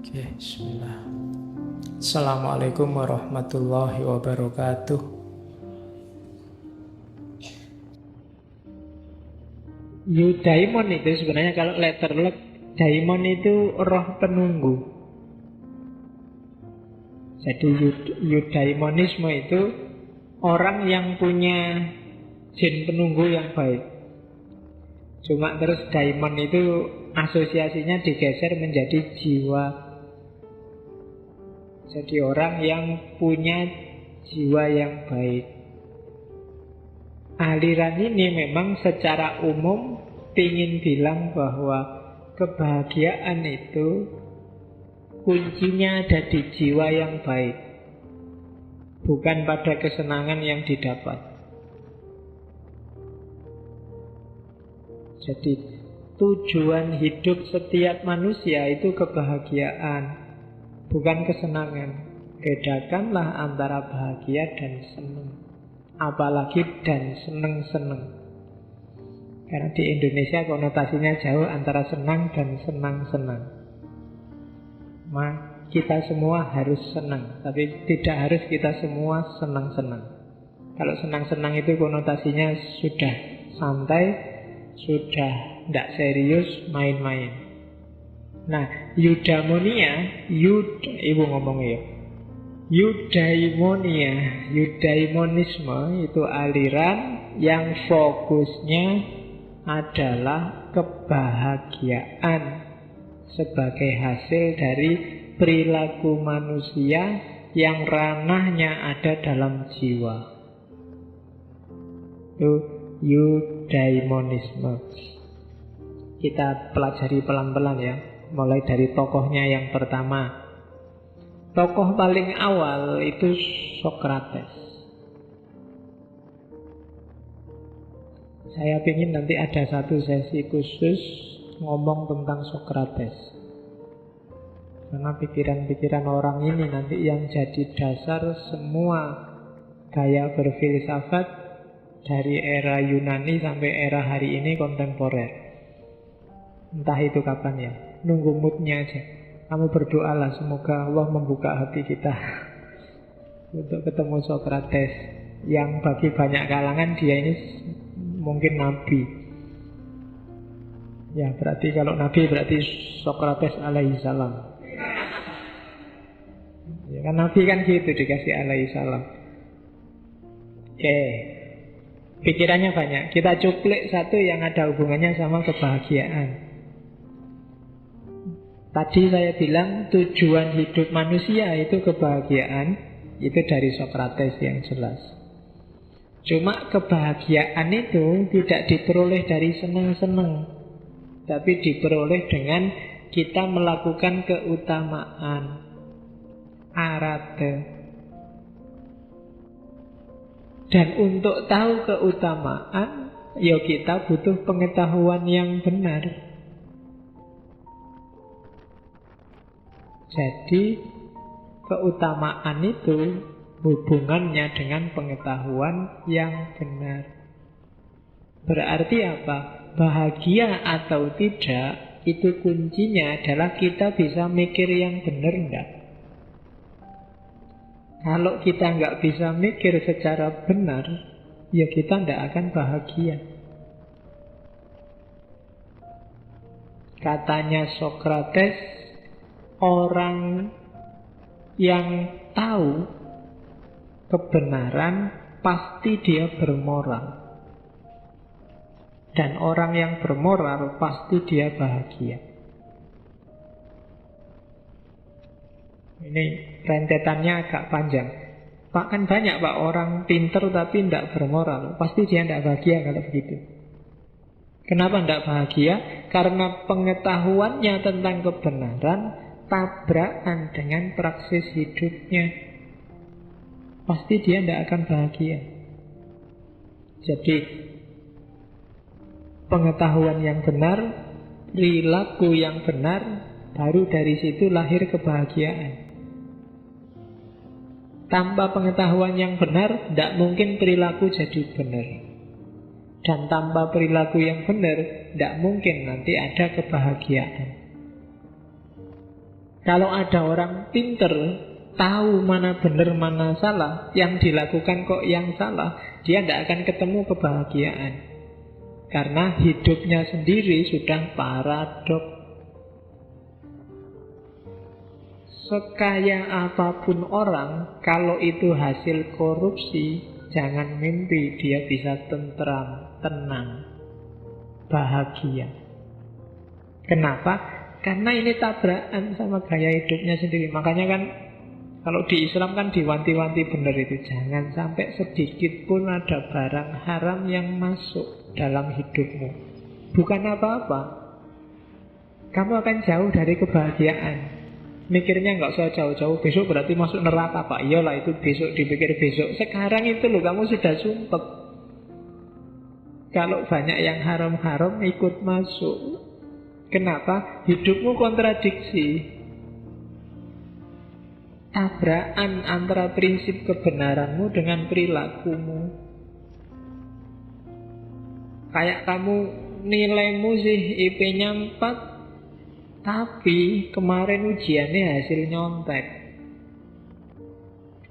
Oke, bismillah. Assalamualaikum warahmatullahi wabarakatuh. Eudaimon itu sebenarnya kalau letter luck, daimon itu roh penunggu. Jadi eudaimonisme itu orang yang punya jin penunggu yang baik. Cuma terus daimon itu asosiasinya digeser menjadi jiwa. Jadi orang yang punya jiwa yang baik. Aliran ini memang secara umum ingin bilang bahwa kebahagiaan itu kuncinya ada di jiwa yang baik, bukan pada kesenangan yang didapat. Jadi tujuan hidup setiap manusia itu kebahagiaan, bukan kesenangan. Bedakanlah antara bahagia dan senang. Apalagi dan senang-senang. Karena di Indonesia konotasinya jauh antara senang dan senang-senang. Kita semua harus senang, tapi tidak harus kita semua senang-senang. Kalau senang-senang itu konotasinya sudah santai, sudah tidak serius, main-main. Nah, eudaimonia, ibu ngomong ya. Eudaimonisme itu aliran yang fokusnya adalah kebahagiaan sebagai hasil dari perilaku manusia yang ranahnya ada dalam jiwa. Itu eudaimonisme. Kita pelajari pelan-pelan ya, mulai dari tokohnya yang pertama. Tokoh paling awal itu Sokrates. Saya ingin nanti ada satu sesi khusus ngomong tentang Sokrates. Karena pikiran-pikiran orang ini nanti yang jadi dasar semua gaya berfilsafat dari era Yunani sampai era hari ini kontemporer. Entah itu kapan ya, nunggu moodnya aja. Kamu berdoalah semoga Allah membuka hati kita untuk ketemu Sokrates, yang bagi banyak kalangan dia ini mungkin nabi. Ya berarti kalau nabi berarti Sokrates alaihi salam. Ya kan nabi kan gitu dikasih alaihi salam. Oke, pikirannya banyak. Kita cuplik satu yang ada hubungannya sama kebahagiaan. Tadi saya bilang tujuan hidup manusia itu kebahagiaan. Itu dari Sokrates yang jelas. Cuma kebahagiaan itu tidak diperoleh dari senang-senang, tapi diperoleh dengan kita melakukan keutamaan, arate. Dan untuk tahu keutamaan, ya kita butuh pengetahuan yang benar. Jadi keutamaan itu hubungannya dengan pengetahuan yang benar. Berarti apa? Bahagia atau tidak, itu kuncinya adalah kita bisa mikir yang benar enggak. Kalau kita nggak bisa mikir secara benar, ya kita tidak akan bahagia. Katanya Sokrates, orang yang tahu kebenaran pasti dia bermoral. Dan orang yang bermoral pasti dia bahagia. Ini rentetannya agak panjang. Pak, kan banyak Pak orang pinter tapi tidak bermoral. Pasti dia tidak bahagia kalau begitu. Kenapa tidak bahagia? Karena pengetahuannya tentang kebenaran tabrakan dengan praksis hidupnya. Pasti dia tidak akan bahagia. Jadi pengetahuan yang benar, perilaku yang benar, baru dari situ lahir kebahagiaan. Tanpa pengetahuan yang benar, tidak mungkin perilaku jadi benar. Dan tanpa perilaku yang benar, tidak mungkin nanti ada kebahagiaan. Kalau ada orang pinter, tahu mana benar mana salah, yang dilakukan kok yang salah, dia tidak akan ketemu kebahagiaan. Karena hidupnya sendiri sudah paradok. Sekaya apapun orang, kalau itu hasil korupsi, jangan mimpi dia bisa tentram, tenang, bahagia. Kenapa? Karena ini tabrakan sama gaya hidupnya sendiri. Makanya kan kalau di Islam kan diwanti-wanti benar itu. Jangan sampai sedikit pun ada barang haram yang masuk dalam hidupmu. Bukan apa-apa. Kamu akan jauh dari kebahagiaan. Mikirnya nggak usah jauh-jauh. Besok berarti masuk neraka, Pak. Iyalah itu besok, dipikir besok. Sekarang itu loh kamu sudah sumpek. Kalau banyak yang haram-haram ikut masuk. Kenapa? Hidupmu kontradiksi. Tabrakan antara prinsip kebenaranmu dengan perilakumu. Kayak kamu nilaimu sih IP-nya 4, tapi kemarin ujiannya hasil nyontek.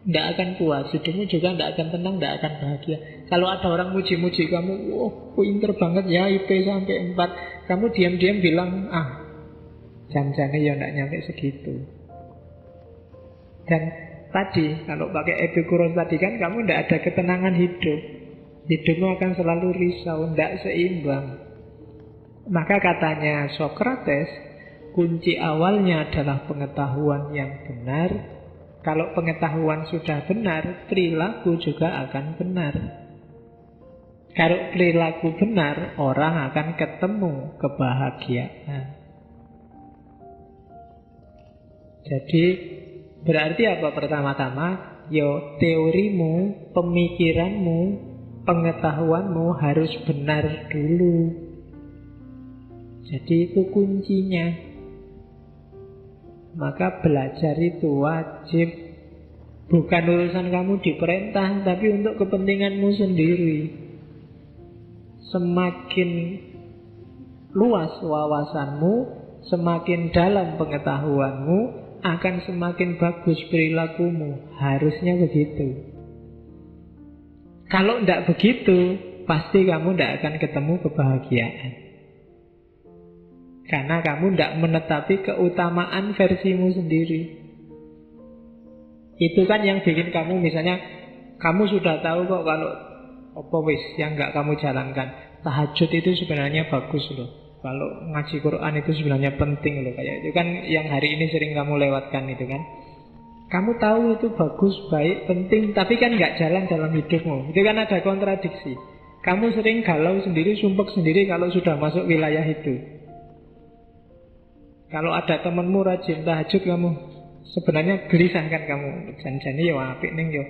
Tidak akan puas, hidupmu juga tidak akan tenang, tidak akan bahagia. Kalau ada orang muji-muji kamu, wah pinter banget ya IP sampai 4, kamu diam-diam bilang, jam-jamnya ya tidak nyampe segitu. Dan tadi, kalau pakai Epikuros tadi kan kamu tidak ada ketenangan hidup. Hidupmu akan selalu risau, tidak seimbang. Maka katanya Sokrates, kunci awalnya adalah pengetahuan yang benar. Kalau pengetahuan sudah benar, perilaku juga akan benar. Kalau perilaku benar, orang akan ketemu kebahagiaan. Jadi berarti apa pertama-tama? Teorimu, pemikiranmu, pengetahuanmu harus benar dulu. Jadi itu kuncinya. Maka belajar itu wajib. Bukan urusan kamu diperintah, tapi untuk kepentinganmu sendiri. Semakin luas wawasanmu, semakin dalam pengetahuanmu, akan semakin bagus perilakumu. Harusnya begitu. Kalau tidak begitu, pasti kamu tidak akan ketemu kebahagiaan. Karena kamu tidak menetapi keutamaan versimu sendiri. Itu kan yang bikin kamu, misalnya kamu sudah tahu kok kalau yang nggak kamu jalankan. Tahajud itu sebenarnya bagus loh. Kalau ngaji Quran itu sebenarnya penting loh. Kayak itu kan yang hari ini sering kamu lewatkan itu kan. Kamu tahu itu bagus, baik, penting, tapi kan nggak jalan dalam hidupmu. Itu kan ada kontradiksi. Kamu sering galau sendiri, sumpek sendiri kalau sudah masuk wilayah itu. Kalau ada temanmu rajin tahajud, kamu sebenarnya gelisah kan kamu. Janjani ya apik ning yo.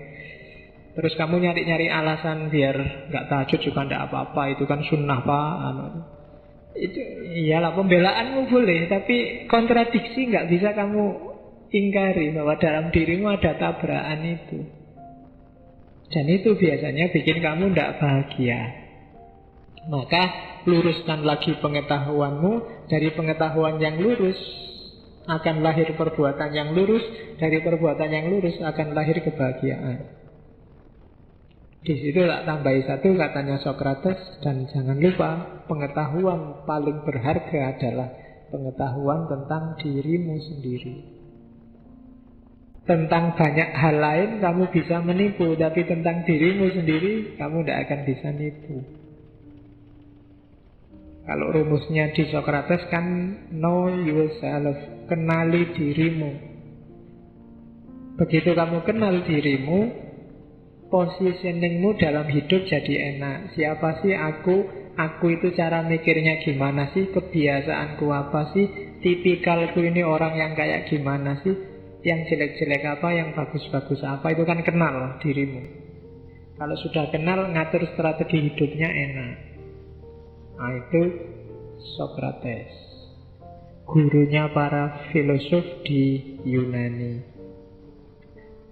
Terus kamu nyari-nyari alasan biar nggak tahajud juga ndak apa-apa. Itu kan sunnah Pak. Itu iyalah pembelaanmu boleh, tapi kontradiksi nggak bisa kamu ingkari bahwa dalam dirimu ada tabrakan itu. Dan itu biasanya bikin kamu ndak bahagia. Maka luruskan lagi pengetahuanmu. Dari pengetahuan yang lurus akan lahir perbuatan yang lurus. Dari perbuatan yang lurus akan lahir kebahagiaan. Di situ tak tambahi satu katanya Sokrates. Dan jangan lupa, pengetahuan paling berharga adalah pengetahuan tentang dirimu sendiri. Tentang banyak hal lain kamu bisa menipu, tapi tentang dirimu sendiri kamu tidak akan bisa nipu. Kalau rumusnya di Sokrates kan know yourself, kenali dirimu. Begitu kamu kenal dirimu, positioningmu dalam hidup jadi enak. Siapa sih aku? Aku itu cara mikirnya gimana sih? Kebiasaanku apa sih? Tipikalku ini orang yang kayak gimana sih? Yang jelek-jelek apa? Yang bagus-bagus apa? Itu kan kenal dirimu. Kalau sudah kenal, ngatur strategi hidupnya enak. Nah itu Sokrates, gurunya para filosof di Yunani.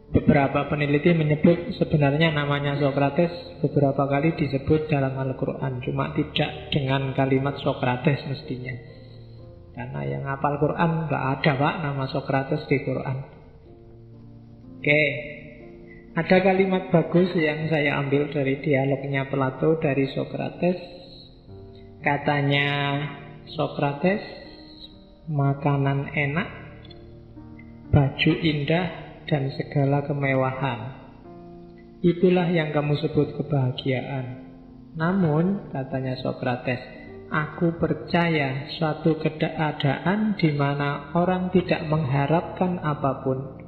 Beberapa peneliti menyebut sebenarnya namanya Sokrates beberapa kali disebut dalam Al-Quran, cuma tidak dengan kalimat Sokrates mestinya. Karena yang hafal Quran nggak ada Pak nama Sokrates di Quran. Oke, ada kalimat bagus yang saya ambil dari dialognya Plato dari Sokrates. Katanya Sokrates, makanan enak, baju indah, dan segala kemewahan, itulah yang kamu sebut kebahagiaan. Namun, katanya Sokrates, aku percaya suatu keadaan di mana orang tidak mengharapkan apapun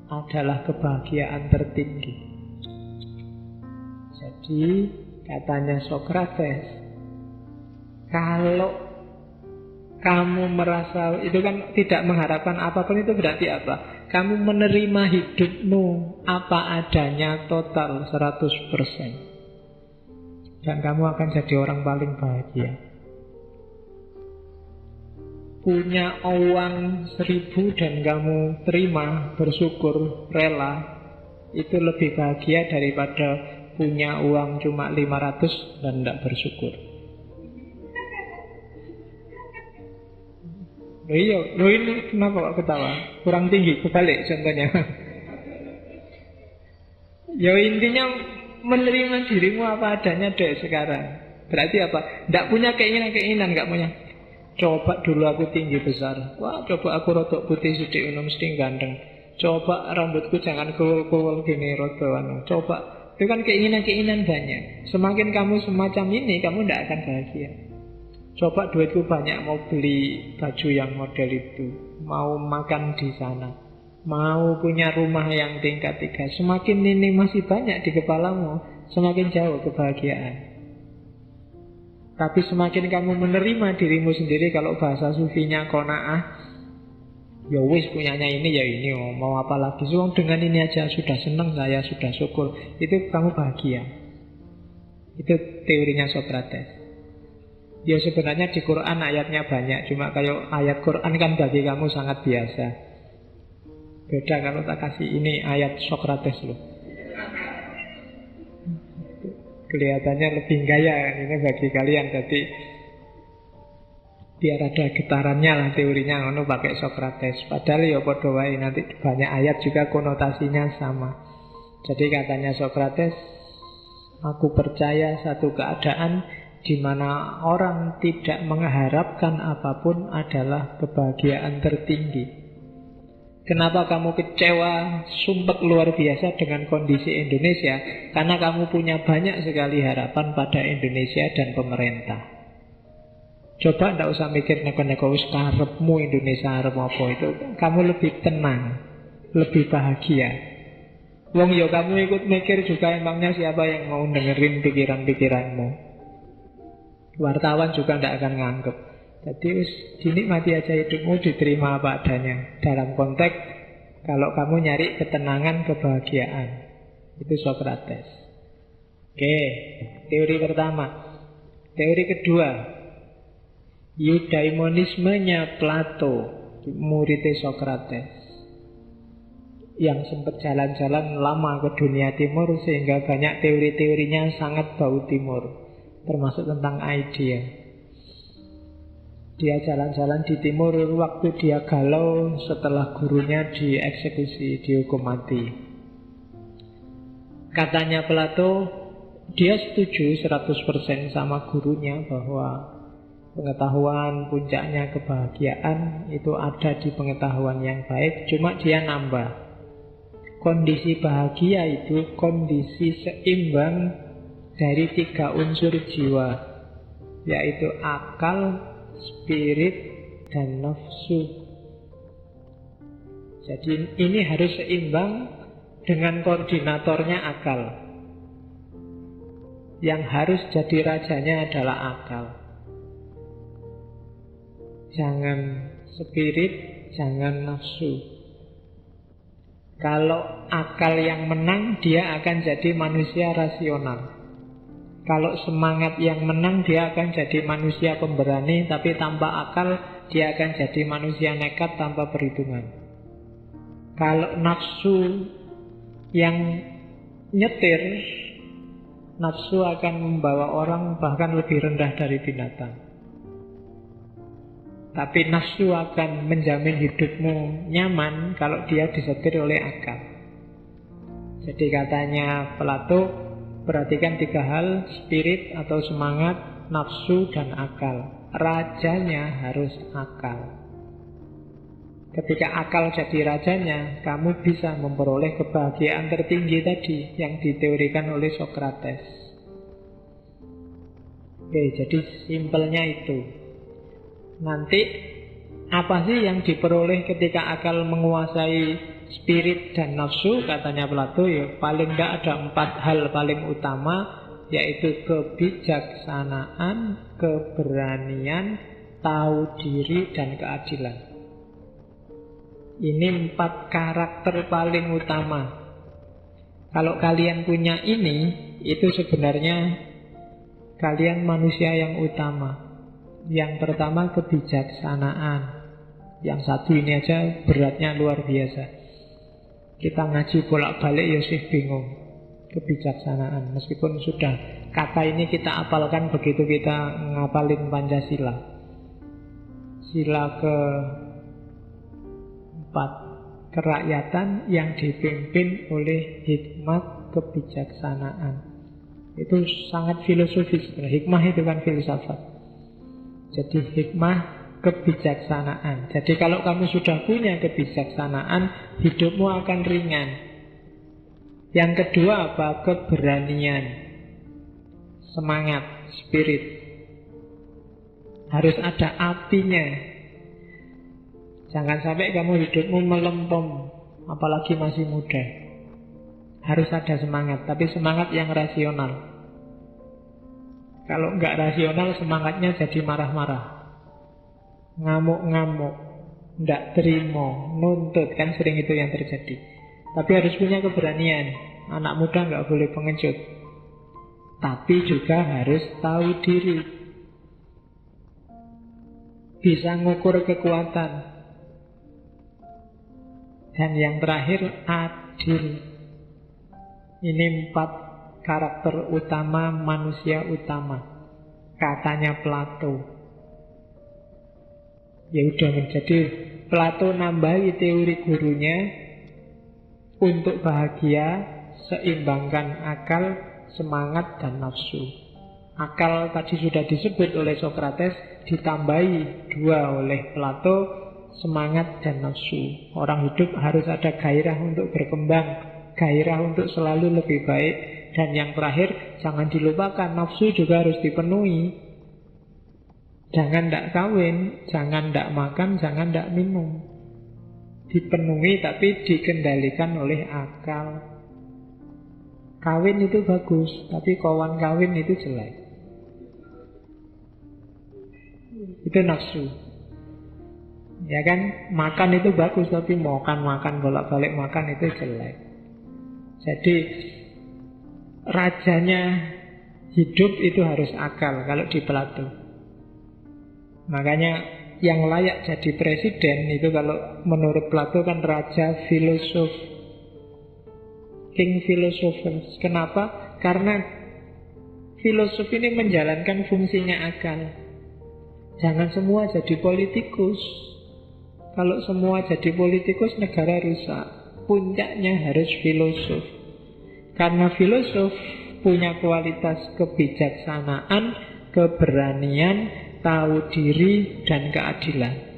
adalah kebahagiaan tertinggi. Jadi, katanya Sokrates, kalau kamu merasa itu kan tidak mengharapkan apapun, itu berarti apa? Kamu menerima hidupmu apa adanya total 100%. Dan kamu akan jadi orang paling bahagia. Punya uang 1.000 dan kamu terima, bersyukur, rela, itu lebih bahagia daripada punya uang cuma 500 dan tidak bersyukur. Iya, lo ini kenapa kok ketawa? Kurang tinggi, kebalik contohnya. Ya intinya menerima dirimu apa adanya deh sekarang. Berarti apa? Tidak punya keinginan-keinginan, nggak punya. Coba dulu aku tinggi besar. Wah, coba aku rotok putih sedikit, mesti ganteng. Coba rambutku jangan kurul-kurul gini, rotoan. Coba, itu kan keinginan-keinginan banyak. Semakin kamu semacam ini, kamu tidak akan bahagia. Coba duitku banyak, mau beli baju yang model itu, mau makan di sana, mau punya rumah yang tingkat 3. Semakin ini masih banyak di kepalamu, semakin jauh kebahagiaan. Tapi semakin kamu menerima dirimu sendiri, kalau bahasa sufinya qanaah, ya wis punyanya ini ya ini, mau apa lagi? So, dengan ini aja sudah senang saya, sudah syukur. Itu kamu bahagia. Itu teorinya Sokrates. Ya sebenarnya di Quran ayatnya banyak, cuma kalau ayat Quran kan bagi kamu sangat biasa. Beda kalau tak kasih ini ayat Sokrates loh. Kelihatannya lebih gaya ini bagi kalian, jadi biar ada getarannya lah teorinya ngono pakai Sokrates. Padahal ya padha wae, nanti banyak ayat juga konotasinya sama. Jadi katanya Sokrates, aku percaya satu keadaan di mana orang tidak mengharapkan apapun adalah kebahagiaan tertinggi. Kenapa kamu kecewa, sumpek luar biasa dengan kondisi Indonesia? Karena kamu punya banyak sekali harapan pada Indonesia dan pemerintah. Coba tidak usah mikir neko-neko wis karepmu Indonesia arep apa, itu kamu lebih tenang, lebih bahagia. Wong yo kamu ikut mikir juga, emangnya siapa yang mau dengerin pikiran-pikiranmu? Wartawan juga tidak akan nganggep. Jadi dinikmati aja hidupmu, diterima apa adanya. Dalam konteks kalau kamu nyari ketenangan, kebahagiaan. Itu Sokrates. Oke, teori pertama. Teori kedua, eudaimonismenya Plato, muridnya Sokrates, yang sempat jalan-jalan lama ke dunia timur sehingga banyak teori-teorinya sangat bau timur. Termasuk tentang idea. Dia jalan-jalan di timur waktu dia galau setelah gurunya dieksekusi, dihukum mati. Katanya Plato, dia setuju 100% sama gurunya bahwa pengetahuan puncaknya kebahagiaan itu ada di pengetahuan yang baik, cuma dia nambah. Kondisi bahagia itu kondisi seimbang dari 3 unsur jiwa, yaitu akal, spirit, dan nafsu. Jadi ini harus seimbang dengan koordinatornya akal. Yang harus jadi rajanya adalah akal. Jangan spirit, jangan nafsu. Kalau akal yang menang, dia akan jadi manusia rasional. Kalau semangat yang menang, dia akan jadi manusia pemberani, tapi tanpa akal dia akan jadi manusia nekat tanpa perhitungan. Kalau nafsu Yang nyetir nafsu akan membawa orang bahkan lebih rendah dari binatang. Tapi nafsu akan menjamin hidupmu nyaman kalau dia disetir oleh akal. Jadi katanya Plato, perhatikan 3 hal: spirit atau semangat, nafsu, dan akal. Rajanya harus akal. Ketika akal jadi rajanya, kamu bisa memperoleh kebahagiaan tertinggi tadi yang diteorikan oleh Sokrates. Oke, jadi simpelnya itu. Nanti apa sih yang diperoleh ketika akal menguasai spirit dan nafsu? Katanya Plato, ya paling tidak ada 4 hal paling utama, yaitu kebijaksanaan, keberanian, tahu diri, dan keadilan. Ini 4 karakter paling utama. Kalau kalian punya ini, itu sebenarnya kalian manusia yang utama. Yang pertama kebijaksanaan. Yang satu ini aja beratnya luar biasa. Kita ngaji bolak-balik ya sih bingung. Kebijaksanaan. Meskipun sudah kata ini kita apalkan begitu kita ngapalin Pancasila. Sila ke-4, kerakyatan yang dipimpin oleh hikmat kebijaksanaan. Itu sangat filosofis. Hikmah itu kan filsafat. Jadi hikmah kebijaksanaan. Jadi kalau kamu sudah punya kebijaksanaan, hidupmu akan ringan. Yang kedua apa? Keberanian. Semangat, spirit. Harus ada apinya. Jangan sampai kamu hidupmu melempem, apalagi masih muda. Harus ada semangat, tapi semangat yang rasional. Kalau nggak rasional, semangatnya jadi marah-marah, ngamuk-ngamuk, nggak terima, nuntut. Kan sering itu yang terjadi. Tapi harus punya keberanian. Anak muda nggak boleh pengecut, tapi juga harus tahu diri, bisa ngukur kekuatan. Dan yang terakhir, adil. Ini 4 karakter utama manusia utama, katanya Plato. Ya udah, menjadi Plato nambahi teori gurunya untuk bahagia, seimbangkan akal, semangat, dan nafsu. Akal tadi sudah disebut oleh Sokrates, ditambahi 2 oleh Plato, semangat dan nafsu. Orang hidup harus ada gairah untuk berkembang, gairah untuk selalu lebih baik. Dan yang terakhir, jangan dilupakan, nafsu juga harus dipenuhi. Jangan tidak kawin, jangan tidak makan, jangan tidak minum. Dipenuhi tapi dikendalikan oleh akal. Kawin itu bagus, tapi kawan kawin itu jelek. Itu nafsu. Ya kan, makan itu bagus, tapi makan bolak-balik makan itu jelek. Jadi rajanya hidup itu harus akal kalau di Plato. Makanya yang layak jadi presiden itu kalau menurut Plato kan raja filosof, king philosophers. Kenapa? Karena filosof ini menjalankan fungsinya akal. Jangan semua jadi politikus. Kalau semua jadi politikus, negara rusak. Puncaknya harus filosof. Karena filosof punya kualitas kebijaksanaan, keberanian, tahu diri, dan keadilan.